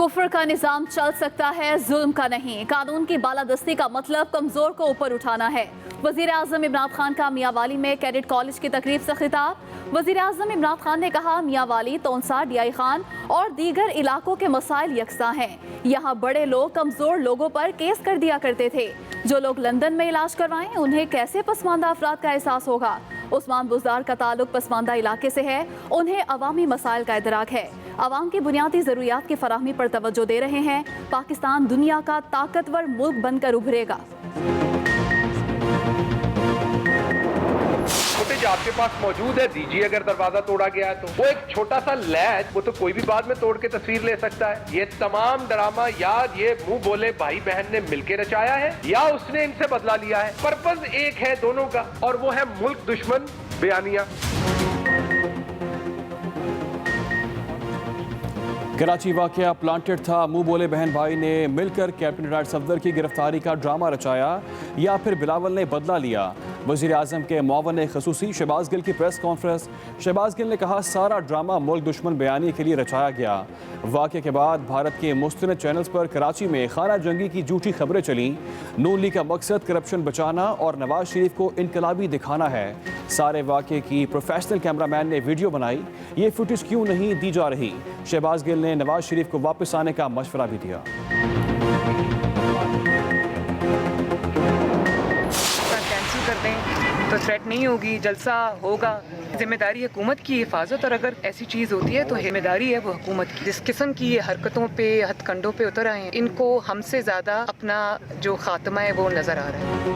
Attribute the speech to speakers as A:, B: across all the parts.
A: कुफ्र का निजाम चल सकता है, जुल्म का नहीं। कानून की बालादस्ती का मतलब कमजोर को ऊपर उठाना है। वजीर आजम इमरान खान का मियांवाली में कैडेट कॉलेज की तकरीब से खिताब। वजीर आजम इमरान खान ने कहा, मियांवाली, तोनसा, डीआई खान और दीगर इलाकों के मसाइल यकसां हैं। यहाँ बड़े लोग कमजोर लोगों पर केस कर दिया करते थे। जो लोग लंदन में इलाज करवाएं, उन्हें कैसे पसमानदा अफराद का एहसास होगा। उस्मान बुज़दार का ताल्लुक पसमानदा इलाके से है, उन्हें अवामी मसाइल का इदराक है। अवाम की बुनियादी ज़रूरियात की फराहमी पर तवज्जो दे रहे हैं। पाकिस्तान दुनिया का ताकतवर मुल्क बनकर उभरेगा।
B: फुटेज आपके पास मौजूद है, दीजिए। अगर दरवाजा तोड़ा गया है तो वो एक छोटा सा लैच, वो तो कोई भी बाद में तोड़ के तस्वीर ले सकता है। ये तमाम ड्रामा या ये मुंह बोले भाई बहन ने मिलकर रचाया है या उसने इनसे बदला लिया है। पर्पस एक है दोनों का, और वो है मुल्क दुश्मन बयानिया।
C: कराची वाकया प्लांटेड था। मुंह बोले बहन भाई ने मिलकर कैप्टन रिटायर्ड सफदर की गिरफ्तारी का ड्रामा रचाया या फिर बिलावल ने बदला लिया। वज़ीर आज़म के मुआवन ख़ुसूसी शहबाज गिल की प्रेस कॉन्फ्रेंस। शहबाज गिल ने कहा, सारा ड्रामा मुल्क दुश्मन बयानी के लिए रचाया गया। वाक़े के बाद भारत के मुस्तनद चैनल्स पर कराची में खाना जंगी की झूठी खबरें चली। नून लीग का मकसद करप्शन बचाना और नवाज शरीफ को इनकलाबी दिखाना है। सारे वाक़े की प्रोफेशनल कैमरामैन ने वीडियो बनाई, ये फुटेज क्यों नहीं दी जा रही। शहबाज गिल ने नवाज शरीफ को वापस आने का मशवरा भी दिया।
D: कैंसिल कर दें तो थ्रेट नहीं होगी, जलसा होगा। जिम्मेदारी हुकूमत की हिफाजत, और अगर ऐसी चीज़ होती है तो जिम्मेदारी है वो हुकूमत की। जिस किस्म की ये हरकतों पे हथकंडों पे उतर आए हैं, इनको हमसे ज़्यादा अपना जो खात्मा है वो नज़र आ रहा है।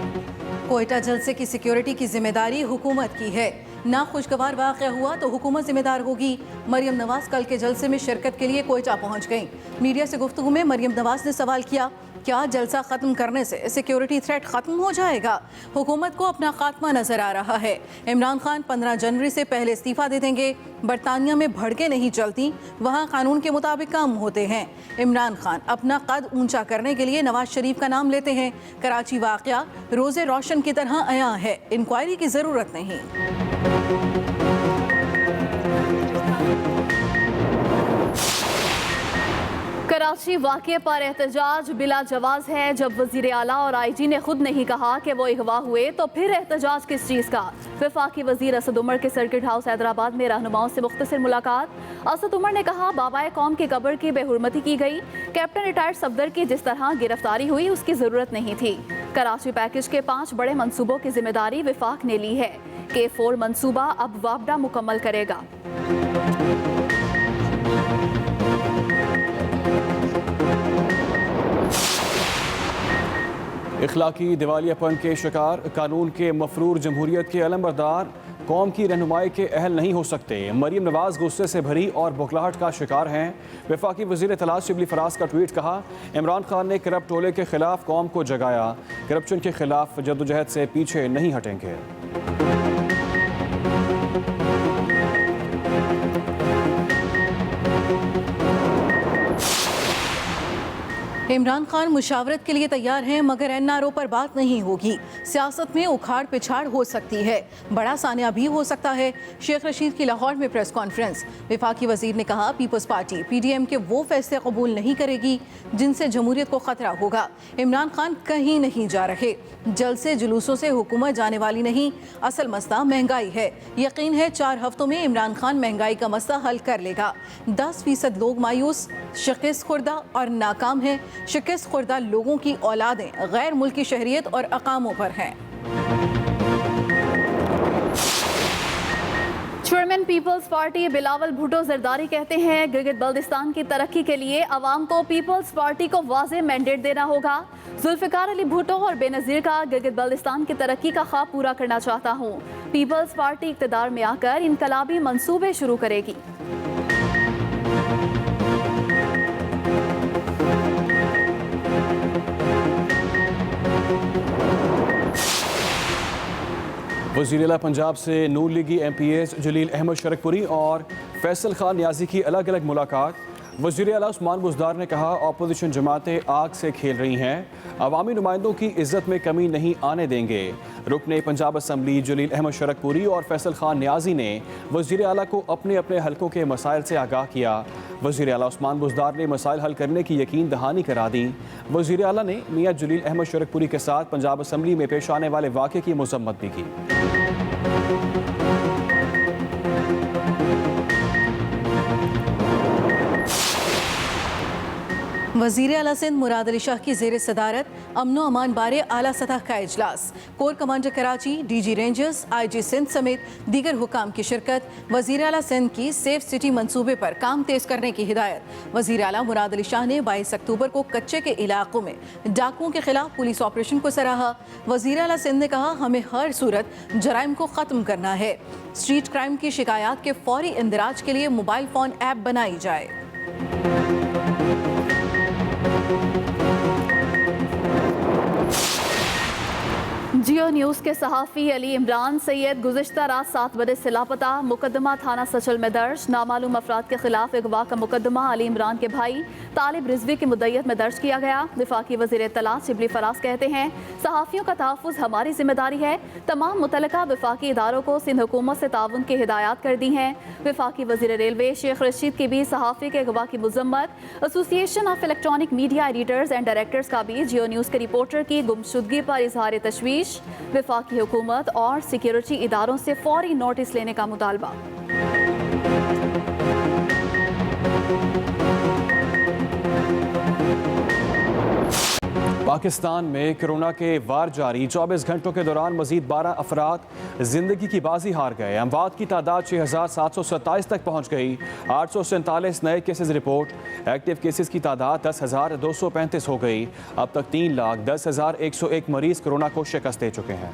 E: कोयटा जलसे की सिक्योरिटी की जिम्मेदारी हुकूमत की है। नाखुशगवार वाक़या हुआ तो हुकूमत जिम्मेदार होगी। मरियम नवाज कल के जलसे में शिरकत के लिए कोयटा पहुंच गईं। मीडिया से गुफ्तगू में मरियम नवाज ने सवाल किया, क्या जलसा ख़त्म करने से सिक्योरिटी थ्रेट ख़त्म हो जाएगा? हुकूमत को अपना खात्मा नज़र आ रहा है। इमरान खान 15 जनवरी से पहले इस्तीफ़ा दे देंगे। बरतानिया में भड़कें नहीं चलती, वहाँ कानून के मुताबिक काम होते हैं। इमरान खान अपना कद ऊंचा करने के लिए नवाज शरीफ का नाम लेते हैं। कराची वाक़या रोज़े रोशन की तरह आया है, इंक्वायरी की ज़रूरत नहीं।
A: कराची वाक़े पर एहतजाज बिला जवाज है। जब वज़ीर आला और IG ने खुद नहीं कहा कि वो अगवा हुए तो फिर एहतजाज किस चीज़ का। वफाकी वज़ीर असद उमर के सर्किट हाउस हैदराबाद में रहनुमाओं से मुख्तसर मुलाकात। असद उमर ने कहा, बाबाए कौम की कब्र की बेहुरमती की गई। कैप्टन रिटायर्ड सफदर की जिस तरह गिरफ्तारी हुई उसकी ज़रूरत नहीं थी। कराची पैकेज के 5 बड़े मनसूबों की जिम्मेदारी वफाक ने ली है। K4 मनसूबा अब वापडा मुकम्मल करेगा।
C: इखलाकी दिवालियापन के शिकार, कानून के मफरूर जमहूरियत के अलमबरदार कौम की रहनुमाई के अहल नहीं हो सकते। मरियम नवाज गुस्से से भरी और बुखलाहट का शिकार हैं। वफाकी वज़ीर इत्तलात शिबली फराज का ट्वीट कहा, इमरान खान ने करप्ट टोले के खिलाफ कौम को जगाया। करप्शन के खिलाफ जद्दोजहद से पीछे नहीं हटेंगे।
E: इमरान खान मुशावरत के लिए तैयार हैं, मगर NRO पर बात नहीं होगी। सियासत में उखाड़ पिछाड़ हो सकती है, बड़ा सानिया भी हो सकता है। शेख रशीद की लाहौर में प्रेस कॉन्फ्रेंस। वफाकी वजीर ने कहा, पीपल्स पार्टी PDM के वो फैसले कबूल नहीं करेगी जिनसे जमहूरियत को खतरा होगा। इमरान खान कहीं नहीं जा रहे। जलसे जुलूसों से हुकूमत जाने वाली नहीं, असल मसला महंगाई है। यकीन है 4 हफ्तों में इमरान खान महंगाई का मसला हल कर लेगा। 10% लोग मायूस, शिकस्त खुर्दा और नाकाम है। शिकस्त खुर्दा लोगों की औलादें गैर मुल्की शहरियत और अकामों पर हैं।
A: चेयरमैन पीपल्स पार्टी बिलावल भुट्टो जरदारी कहते हैं, गिलगित बल्तिस्तान की तरक्की के लिए अवाम को पीपल्स पार्टी को वाज़ेह मैंडेट देना होगा। जुल्फ़िकार अली भुट्टो और बेनज़ीर का गिलगित बल्तिस्तान की तरक्की का ख्वाब पूरा करना चाहता हूँ। पीपल्स पार्टी इक़्तिदार में आकर इनकलाबी मंसूबे शुरू करेगी।
C: वज़ीर-ए-आला पंजाब से नून लीगी MPs जलील अहमद शरकपुरी और फैसल खान नियाजी की अलग अलग मुलाकात। वज़ीर आला उस्मान बुज़दार ने कहा, अपोजिशन जमातें आग से खेल रही हैं, अवामी नुमाइंदों की इज्जत में कमी नहीं आने देंगे। रुकने पंजाब असम्बली जलील अहमद शरकपुरी और फैसल खान न्याजी ने वज़ीर आला को अपने अपने हलकों के मसाइल से आगाह किया। वज़ीर आला उस्मान बुज़दार ने मसाइल हल करने की यकीन दहानी करा दी। वज़ीर आला ने मियां जलील अहमद शरकपुरी के साथ पंजाब असम्बली में पेश आने वाले वाक़े की मज़म्मत भी की।
E: वज़ीर आला सिंध मुराद अली शाह की ज़ेर सदारत अमनो अमान बारे आला सतह का इजलास। Core commander Karachi, DG Rangers, IG Sindh समेत दीगर हुकाम की शिरकत। वज़ीर आला सिंध की सेफ सिटी मंसूबे पर काम तेज़ करने की हिदायत। वज़ीर आला मुराद अली शाह ने 22 अक्टूबर को कच्चे के इलाकों में डाकुओं के खिलाफ पुलिस ऑपरेशन को सराहा। वज़ीर आला सिंध ने कहा, हमें हर सूरत जराइम को ख़त्म करना है। स्ट्रीट क्राइम की शिकायत के फौरी इंदराज के लिए मोबाइल फ़ोन ऐप बनाई जाए।
A: जियो न्यूज़ के सहाफ़ी अली इमरान सैयद गुज़िश्ता रात 7 बजे से लापता। मुकदमा थाना सचल में दर्ज। नामालूम अफराद के खिलाफ अगवा का मुकदमा अली इमरान के भाई तालिब रिजवी की मुद्दत में दर्ज किया गया। वफाकी वज़ीर इत्तलात शिबली फराज कहते हैं, सहाफ़ियों का तहफ़्फ़ुज़ हमारी जिम्मेदारी है। तमाम मुतल्लिका वफाकी इदारों को सिंध हुकूमत से ताउन की हिदायत कर दी हैं। वफाकी वज़ीर रेलवे शेख रशीद की भी सहाफ़ी के अगवा की मज़म्मत। Association of electronic media editors and directors का भी जियो न्यूज़ के रिपोर्टर की गुमशुदगी पर इजहार तशवीश। वफाकी हुकूमत और सिक्योरिटी इदारों से फौरी नोटिस लेने का मुतालबा।
C: पाकिस्तान में कोरोना के वार जारी। 24 घंटों के दौरान मजीद 12 अफराद जिंदगी की बाजी हार गए। अमवात की तादाद 6727 तक पहुँच गई। 847 नए केसेस रिपोर्ट। एक्टिव केसेस की तादाद 10,235 हो गई। अब तक 3,10,101 मरीज कोरोना को शिकस्त दे चुके हैं।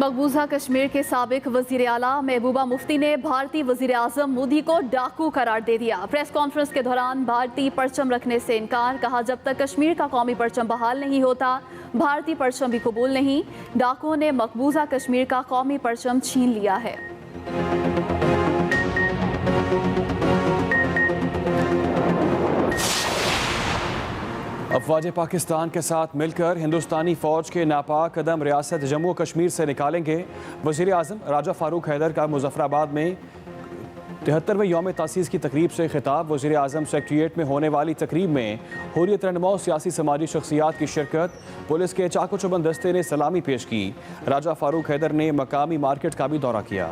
A: मकबूजा कश्मीर के साबिक वजीर आला महबूबा मुफ्ती ने भारतीय वजीर आजम मोदी को डाकू करार दे दिया। प्रेस कॉन्फ्रेंस के दौरान भारतीय परचम रखने से इनकार। कहा, जब तक कश्मीर का कौमी परचम बहाल नहीं होता, भारतीय परचम भी कबूल नहीं। डाकुओं ने मकबूजा कश्मीर का कौमी परचम छीन लिया है।
C: अफवाज पाकिस्तान के साथ मिलकर हिंदुस्तानी फ़ौज के नापाक कदम रियासत जम्मू कश्मीर से निकालेंगे। वज़ीर आज़म राजा फ़ारूक हैदर का मुज़फ़्फ़राबाद में 73वें यौम तासीस की तकरीब से खिताब। वज़ीर आज़म सेक्रेटेरिएट में होने वाली तकरीब में हुर्रियत रहनुमा सियासी समाजी शख्सियात की शिरकत। पुलिस के चाको चुबंद दस्ते ने सलामी पेश की। राजा फ़ारूक हैदर ने मकामी मार्केट का भी दौरा किया।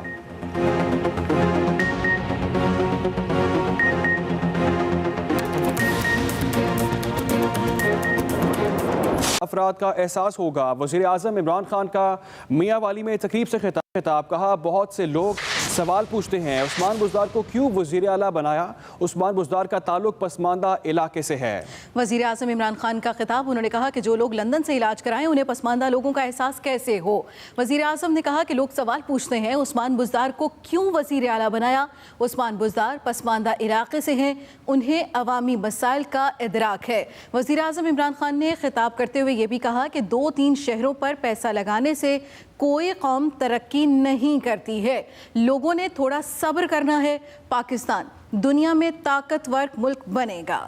C: अफराद का एहसास होगा। वज़ीर आज़म इमरान खान का मियांवाली में तकरीब से खिताब। कहा, बहुत से लोग सवाल पूछते हैं, उस्मान बुज़दार को क्यों वज़ीर आला बनाया? उस्मान बुज़दार का ताल्लुक पसमानदा इलाके से है।
E: वज़ीर आज़म इमरान खान का खिताब। उन्होंने कहा कि जो लोग लंदन से इलाज कराएं, उन्हें पसमानदा लोगों का एहसास कैसे हो? वज़ीर आज़म ने कहा कि लोग सवाल पूछते हैं, उस्मान बुज़दार को क्यों वज़ीर आला बनाया? उस्मान बुज़दार पसमानदा इलाके से हैं, उन्हें अवामी मसाइल का इदराक है। वज़ीर आज़म इमरान खान ने खिताब करते हुए ये भी कहा कि 2-3 शहरों पर पैसा लगाने से कोई कौम तरक्की नहीं करती है। लोगों ने थोड़ा सब्र करना है। पाकिस्तान दुनिया में ताकतवर मुल्क बनेगा।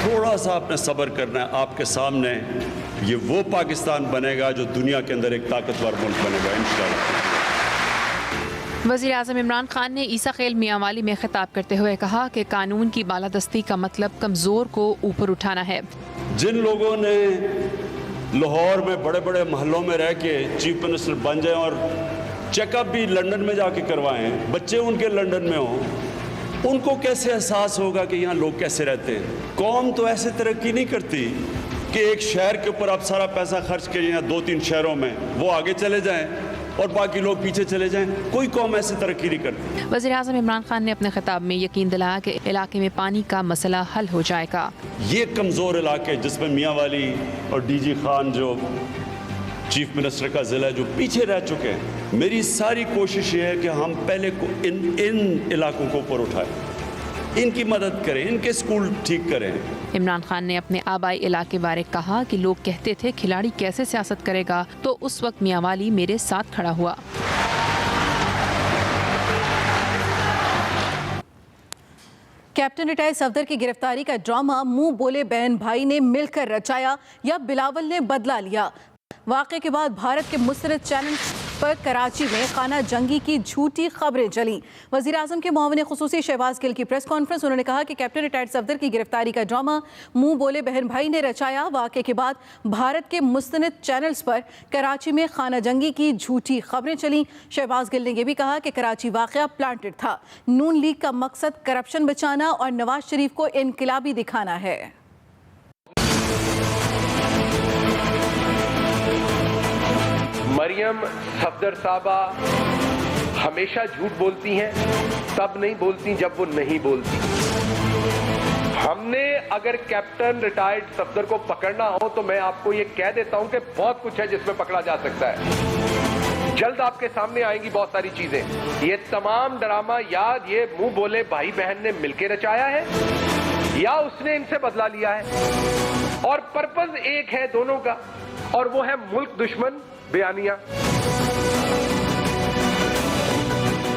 F: थोड़ा सा आपने सब्र करना है। आपके सामने ये वो पाकिस्तान बनेगा जो दुनिया के अंदर एक ताकतवर मुल्क बनेगा इंशाअल्लाह।
G: वज़ीर आज़म इमरान खान ने ईसा खेल मियांवाली में खिताब करते हुए कहा कि कानून की बालादस्ती का मतलब कमज़ोर को ऊपर उठाना है।
F: जिन लोगों ने लाहौर में बड़े बड़े महलों में रह के चीफ मिनिस्टर बन जाएं और चेकअप भी लंदन में जाके करवाएं, बच्चे उनके लंदन में हों, उनको कैसे एहसास होगा कि यहाँ लोग कैसे रहते हैं? कौम तो ऐसे तरक्की नहीं करती कि एक शहर के ऊपर आप सारा पैसा खर्च करिए या 2-3 शहरों में वो आगे चले जाएं और बाकी लोग पीछे चले जाएं। कोई कौम ऐसे तरक्की नहीं करती।
G: वज़ीर आज़म इमरान खान ने अपने खिताब में यकीन दिलाया कि इलाके में पानी का मसला हल हो जाएगा।
F: ये कमज़ोर इलाके जिसमें मियांवाली और DG खान जो चीफ मिनिस्टर का ज़िला है, जो पीछे रह चुके हैं, मेरी सारी कोशिश ये है कि हम पहले को इन इलाकों को ऊपर उठाएं। इनकी मदद करें, इनके स्कूल ठीक करें।
G: इमरान खान ने अपने आबाई इलाके बारे कहा कि लोग कहते थे खिलाड़ी कैसे सियासत करेगा, तो उस वक्त मियांवाली मेरे साथ खड़ा हुआ।
E: कैप्टन रिटायर्ड सफदर की गिरफ्तारी का ड्रामा मुंह बोले बहन भाई ने मिलकर रचाया या बिलावल ने बदला लिया। वाक़े के बाद भारत के मुस्तरद चैनल पर कराची में खाना जंगी की झूठी खबरें चली। वज़ीर आज़म के मुआविन ख़ुसूसी शहबाज गिल की प्रेस कॉन्फ्रेंस। उन्होंने कहा कि कैप्टन रिटायर्ड सफदर की गिरफ्तारी का ड्रामा मुंह बोले बहन भाई ने रचाया। वाक़े के बाद भारत के मुस्तनद चैनल्स पर कराची में खाना जंगी की झूठी खबरें चली। शहबाज गिल ने यह भी कहा कि कराची वाक़या प्लांटेड था। नून लीग का मकसद करप्शन बचाना और नवाज शरीफ को इनकलाबी दिखाना है।
B: मरियम सफदर साहबा हमेशा झूठ बोलती हैं, तब नहीं बोलती जब वो नहीं बोलती। हमने अगर कैप्टन रिटायर्ड सफदर को पकड़ना हो तो मैं आपको ये कह देता हूं कि बहुत कुछ है जिसमें पकड़ा जा सकता है। जल्द आपके सामने आएंगी बहुत सारी चीजें। ये तमाम ड्रामा याद ये मुंह बोले भाई बहन ने मिलकर रचाया है या उसने इनसे बदला लिया है, और पर्पस एक है दोनों का, और वो है मुल्क दुश्मन बयानिया।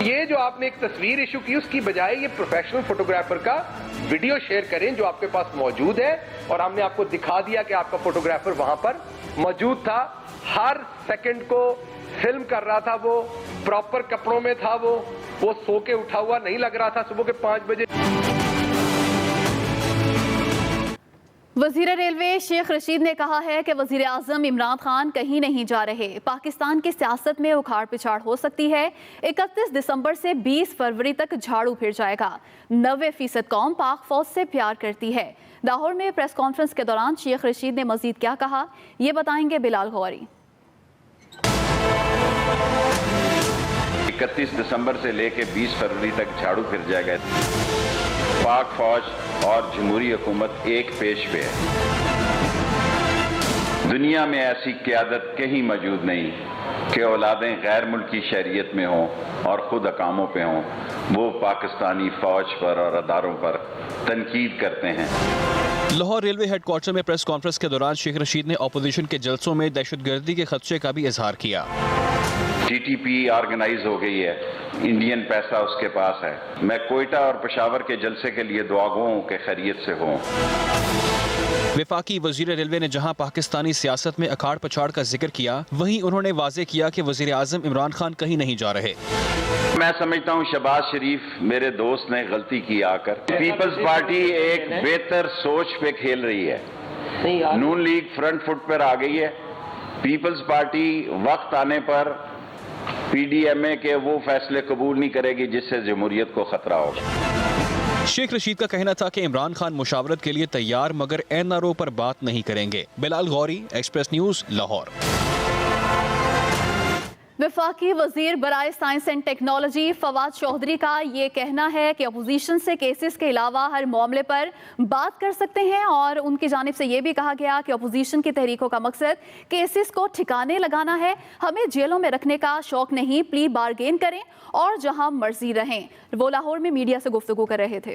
B: ये जो आपने एक तस्वीर इशू की, उसकी बजाय ये प्रोफेशनल फोटोग्राफर का वीडियो शेयर करें जो आपके पास मौजूद है, और हमने आपको दिखा दिया कि आपका फोटोग्राफर वहां पर मौजूद था, हर सेकंड को फिल्म कर रहा था, वो प्रॉपर कपड़ों में था, वो सो के उठा हुआ नहीं लग रहा था सुबह के 5 बजे।
A: वजीर रेलवे शेख रशीद ने कहा है कि वजीर आजम इमरान खान कहीं नहीं जा रहे। पाकिस्तान की सियासत में उखाड़ पिछाड़ हो सकती है। 31 दिसंबर से 20 फरवरी तक झाड़ू फिर जाएगा। 90% कौम पाक फौज से प्यार करती है। लाहौर में प्रेस कॉन्फ्रेंस के दौरान शेख रशीद ने मजीद क्या कहा, ये बताएंगे बिलाल गौरी।
H: 31 दिसंबर से लेकर 20 फरवरी तक झाड़ू फिर जाएगा। पाक फौज और जमहूरी हुकूमत एक पेश पे है। दुनिया में ऐसी क़यादत कहीं मौजूद नहीं कि औलादें गैर मुल्की शहरियत में हों और खुद अकामों पे हों, वो पाकिस्तानी फौज पर और अदारों पर तनकीद करते हैं।
C: लाहौर रेलवे हेडक्वार्टर में प्रेस कॉन्फ्रेंस के दौरान शेख रशीद ने अपोजिशन के जलसों में दहशतगर्दी के खदशे का भी इजहार किया।
H: TTP ऑर्गेनाइज हो गई है, इंडियन पैसा उसके पास है। मैं कोयटा और पेशावर के जलसे के लिए दुआ गो के खैरियत से हूँ।
C: वफाकी वजीर रेलवे ने जहां पाकिस्तानी सियासत में अखाड़ पछाड़ का जिक्र किया, वहीं उन्होंने वाजे किया कि वजीर आजम इमरान खान कहीं नहीं जा रहे।
H: मैं समझता हूँ शहबाज शरीफ मेरे दोस्त ने गलती की आकर। पीपल्स पार्टी एक बेहतर सोच पे खेल रही है। नून लीग फ्रंट फुट पर आ गई है। पीपल्स पार्टी वक्त आने पर PDMA के वो फैसले कबूल नहीं करेगी जिससे जमहूरियत को खतरा होगा।
C: शेख रशीद का कहना था कि इमरान खान मुशावरत के लिए तैयार, मगर NRO पर बात नहीं करेंगे। Bilal Ghauri, express news, Lahore.
A: वफाकी वजीर बराए science and technology Fawad Chaudhry का ये कहना है कि अपोजिशन से केसेस के अलावा हर मामले पर बात कर सकते हैं, और उनकी जानिब से ये भी कहा गया कि अपोजिशन की तहरीकों का मकसद केसेस को ठिकाने लगाना है। हमें जेलों में रखने का शौक नहीं, प्ली बारगेन करें और जहां मर्जी रहें। वो लाहौर में मीडिया से गुफ्तगू कर रहे थे।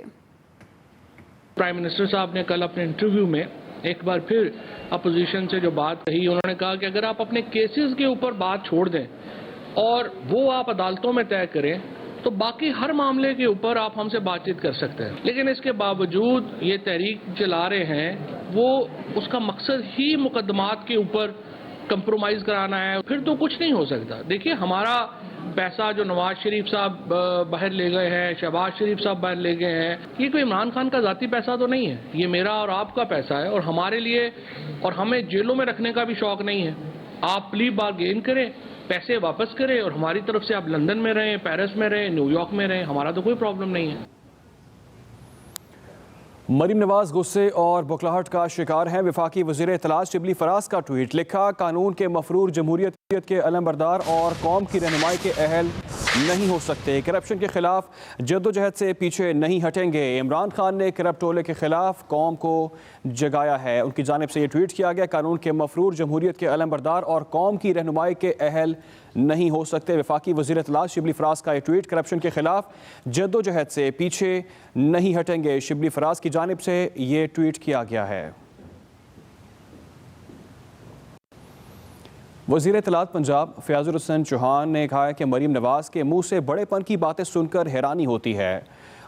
I: प्राइम मिनिस्टर साहब ने कल अपने इंटरव्यू में एक बार फिर अपोजिशन से जो बात कही, उन्होंने कहा कि अगर आप अपने केसेस के ऊपर बात छोड़ दें और वो आप अदालतों में तय करें तो बाकी हर मामले के ऊपर आप हमसे बातचीत कर सकते हैं। लेकिन इसके बावजूद ये तहरीक चला रहे हैं, वो उसका मकसद ही मुकदमात के ऊपर कंप्रोमाइज कराना है, फिर तो कुछ नहीं हो सकता। देखिए, हमारा पैसा जो नवाज शरीफ साहब बाहर ले गए हैं, शहबाज शरीफ साहब बाहर ले गए हैं, ये कोई इमरान खान का जाती पैसा तो नहीं है, ये मेरा और आपका पैसा है, और हमारे लिए, और हमें जेलों में रखने का भी शौक नहीं है। आप प्ली बारगेन करें, पैसे वापस करें, और हमारी तरफ से आप लंदन में रहें, पेरिस में रहें, न्यूयॉर्क में रहें, हमारा तो कोई प्रॉब्लम नहीं है।
C: मरीम नवाज गुस्से और बुखलाहट का शिकार हैं। वफाकी वज़ीर इत्तलात शिबली फराज का ट्वीट लिखा, कानून के मफरूर जमहूरियत के अलमबरदार और कौम की रहनुमाई के अहल नहीं हो सकते। करप्शन के खिलाफ जद्दोजहद से पीछे नहीं हटेंगे। इमरान खान ने करप्ट टोले के खिलाफ कौम को जगाया है। उनकी जानिब से ये ट्वीट किया गया, कानून के मफरूर जमहूरियत के अलमबरदार और कौम की रहनुमाई के अहल नहीं हो सकते। वफाकी वज़ीर इत्तलात शिबली फराज का ये ट्वीट, करप्शन के खिलाफ जद्दोजहद से पीछे नहीं हटेंगे। शिबली फराज की जानिब से ये ट्वीट किया गया है। वज़ीर इत्तलात पंजाब फयाजुल हसन चौहान ने कहा है कि मरीम नवाज़ के मुंह से बड़ेपन की बातें सुनकर हैरानी होती है।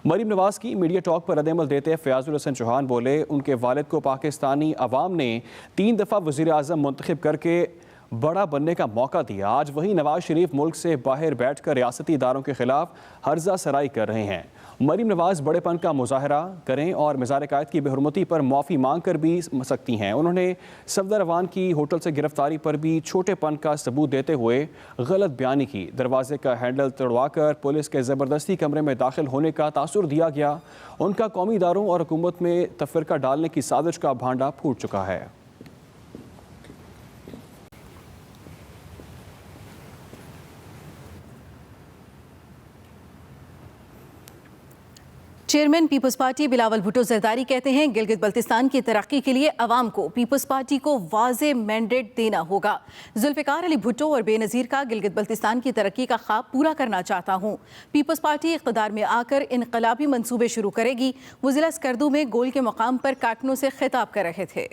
C: मरीम नवाज़ की मीडिया टॉक पर रद्द-ए-अमल देते फयाजुल हसन चौहान बोले, उनके वालिद को पाकिस्तानी अवाम ने 3 दफ़ा वज़ीर आज़म मुंतखब करके बड़ा बनने का मौका दिया। आज वही नवाज शरीफ मुल्क से बाहर बैठकर रियासती इदारों के खिलाफ हर्जा सराई कर रहे हैं। मरीम नवाज बड़ेपन का मुजाहरा करें और मज़ार कायद की बेहुरमती पर माफ़ी मांग कर भी सकती हैं। उन्होंने सफदर रवान की होटल से गिरफ्तारी पर भी छोटेपन का सबूत देते हुए गलत बयानी की। दरवाजे का हैंडल तोड़वाकर पुलिस के ज़बरदस्ती कमरे में दाखिल होने का तासुर दिया गया। उनका कौमी इदारों और हुकूमत में तफरका डालने की साजिश का भांडा फूट चुका है।
E: चेयरमैन पीपल्स पार्टी बिलावल भुट्टो जरदारी कहते हैं, गिलगित बल्तिस्तान की तरक्की के लिए अवाम को पीपल्स पार्टी को वाज़े मैंडेट देना होगा। जुल्फ़िकार अली भुट्टो और बेनज़ीर का गिलगित बल्तिस्तान की तरक्की का ख्वाब पूरा करना चाहता हूँ। पीपल्स पार्टी इक़्तिदार में आकर इनकलाबी मंसूबे शुरू करेगी। वो ज़िला स्कर्दू में गोल के मकाम पर कार्टनों से खिताब कर रहे थे।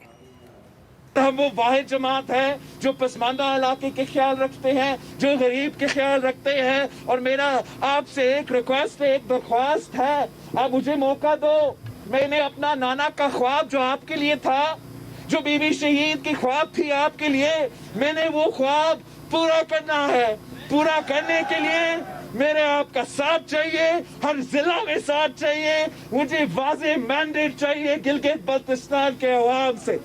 J: हम वो वाहिद जमात है जो पसमानदा इलाके के ख्याल रखते हैं, जो गरीब के ख्याल रखते हैं। और मेरा आपसे एक रिक्वेस्ट है, एक दरख्वास्त है, आप मुझे मौका दो। मैंने अपना नाना का ख्वाब जो आपके लिए था, जो बीबी शहीद की ख्वाब थी आपके लिए, मैंने वो ख्वाब पूरा करना है। पूरा करने के लिए मेरे आपका साथ चाहिए, हर जिला में साथ चाहिए। मुझे वाज़े मैंडेट चाहिए गिलगित बल्तिस्तान के अवाम से।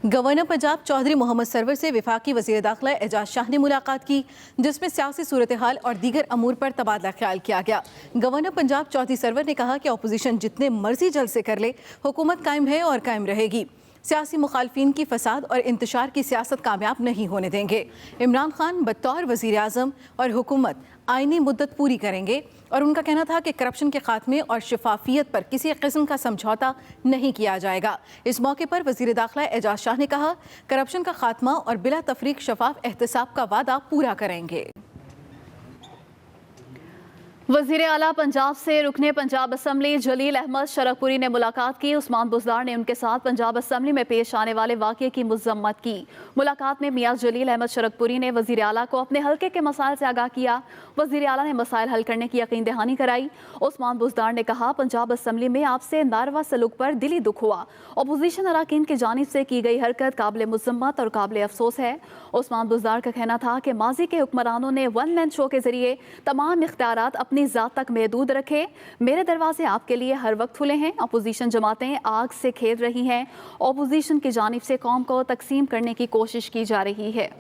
E: गवर्नर पंजाब चौधरी मोहम्मद सरवर से वफाकी वज़ीर दाखिला एजाज शाह ने मुलाकात की, जिसमें सियासी सूरत हाल और दीगर अमूर पर तबादला ख्याल किया गया। गवर्नर पंजाब चौधरी सरवर ने कहा कि अपोजिशन जितने मर्जी जलसे कर ले, हुकूमत कायम है और कायम रहेगी। सियासी मुखालफिन की फसाद और इंतशार की सियासत कामयाब नहीं होने देंगे। इमरान खान बतौर वज़ीर आज़म और हुकूमत आइनी मुद्दत पूरी करेंगे। और उनका कहना था कि करप्शन के खात्मे और शफाफियत पर किसी किस्म का समझौता नहीं किया जाएगा। इस मौके पर वज़ीर दाखिला एजाज शाह ने कहा, करप्शन का खात्मा और बिला तफरीक शफाफ एहतसाब का वादा पूरा करेंगे।
A: वज़ीर आला पंजाब से रुकने पंजाब असम्बली जलील अहमद शरकपुरी ने मुलाकात की। उस्मान बुज़दार ने उनके साथ पंजाब असम्बली में पेश आने वाले वाक़े की मज़म्मत की। मुलाकात में मियां जलील अहमद शरकपुरी ने वज़ीर आला को अपने हल्के के मसाइल से आगाह किया। वज़ीर आला ने मसाइल हल करने की यकीन दहानी कराई। उस्मान बुज़दार ने कहा, पंजाब असम्बली में आपसे नारवा सलूक पर दिली दुख हुआ। अपोजिशन अराकीन की जानिब से की गई हरकत काबिल मज़म्मत और काबिल अफसोस है। उस्मान बुज़दार का कहना था कि माजी के हुक्मरानों ने वन मैन शो के जरिए तमाम इख्तियारात अपनी ज़ात तक महदूद रखे। मेरे दरवाजे आपके लिए हर वक्त खुले हैं। अपोजिशन जमातें आग से खेल रही हैं। अपोजिशन की जानिब से कौम को तकसीम करने की कोशिश की जा रही है।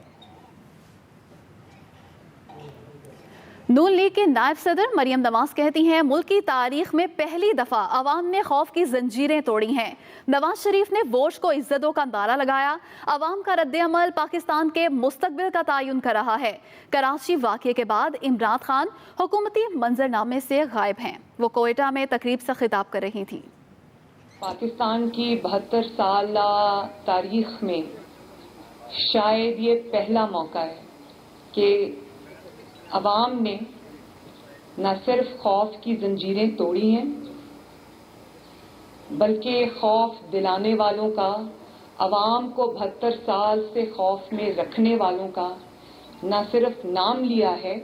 A: नून लीग के नायब सदर मरियम नवाज कहती हैं, मुल्क की तारीख में पहली दफा अवाम ने खौफ की जंजीरें तोड़ी हैं। नवाज शरीफ ने वोट को इज्जतों का नारा लगाया। अवाम का रद्द अमल पाकिस्तान के मुस्तकबिल का तयन कर रहा है। कराची वाक़े के बाद इमरान खान हुकूमती मंजरनामे से गायब हैं। वो कोयटा में तकरीब से खिताब कर रही थी।
K: पाकिस्तान की 72 साल तारीख में शायद ये पहला मौका है कि अवाम ने न सिर्फ खौफ की जंजीरें तोड़ी हैं, बल्कि खौफ दिलाने वालों का, अवाम को 72 साल से खौफ में रखने वालों का न सिर्फ नाम लिया है,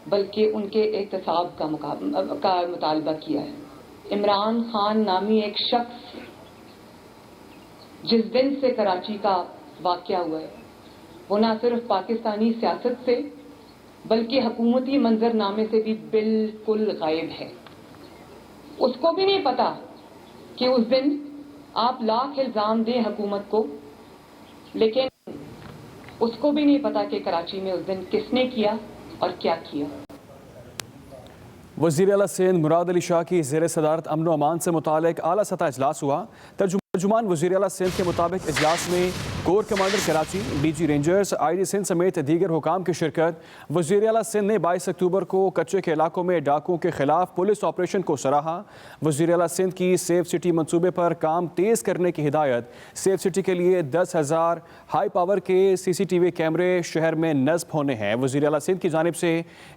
K: बल्कि उनके एहतसाब का मुतालबा किया है। इमरान खान नामी एक शख्स जिस दिन से कराची का वाक़या हुआ है, वो न सिर्फ पाकिस्तानी सियासत से बल्कि हुकूमती मंजरनामे से भी बिल्कुल गायब है। उसको भी नहीं पता कि उस दिन आप लाख इल्ज़ाम दें हुकूमत को, लेकिन उसको भी नहीं पता कि कराची में उस दिन किसने किया और क्या किया।
C: वज़ीर आला सिंध मुराद अली शाह की ज़ेर सदारत अमन व अमान से मुतालिक आला सतह इजलास हुआ। तर्जुमान वज़ीर आला सिंध के मुताबिक इजलास में core commander Karachi, DG Rangers, IG Sindh समेत दीगर हुकाम की शिरकत। वज़ीर आला सिंध ने 22 अक्टूबर को कच्चे के इलाकों में डाकुओं के खिलाफ पुलिस ऑपरेशन को सराहा। वज़ीर आला सिंध की सेफ सिटी मंसूबे पर काम तेज़ करने की हिदायत। सेफ सिटी के लिए 10,000 हाई पावर के CCTV कैमरे शहर में नस्ब होने हैं। वज़ीर आला सिंध की जानिब से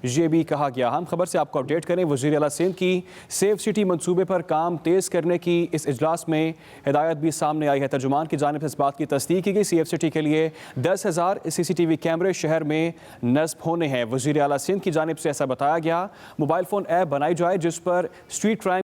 C: ये भी कहा गया। हम खबर से आपको अपडेट करें, वज़ीर आला सिंध की सेफ सिटी मंसूबे पर काम तेज़ करने की इस इजलास में हिदायत भी सामने आई है। तर्जुमान की जानिब से इस बात की तस्दीक की गई। सेफ सिटी के लिए 10,000 CCTV कैमरे शहर में नस्ब होने हैं। वज़ीर आला सिंध की जानिब से ऐसा बताया गया। मोबाइल फ़ोन ऐप बनाई जाए जिस पर स्ट्रीट क्राइम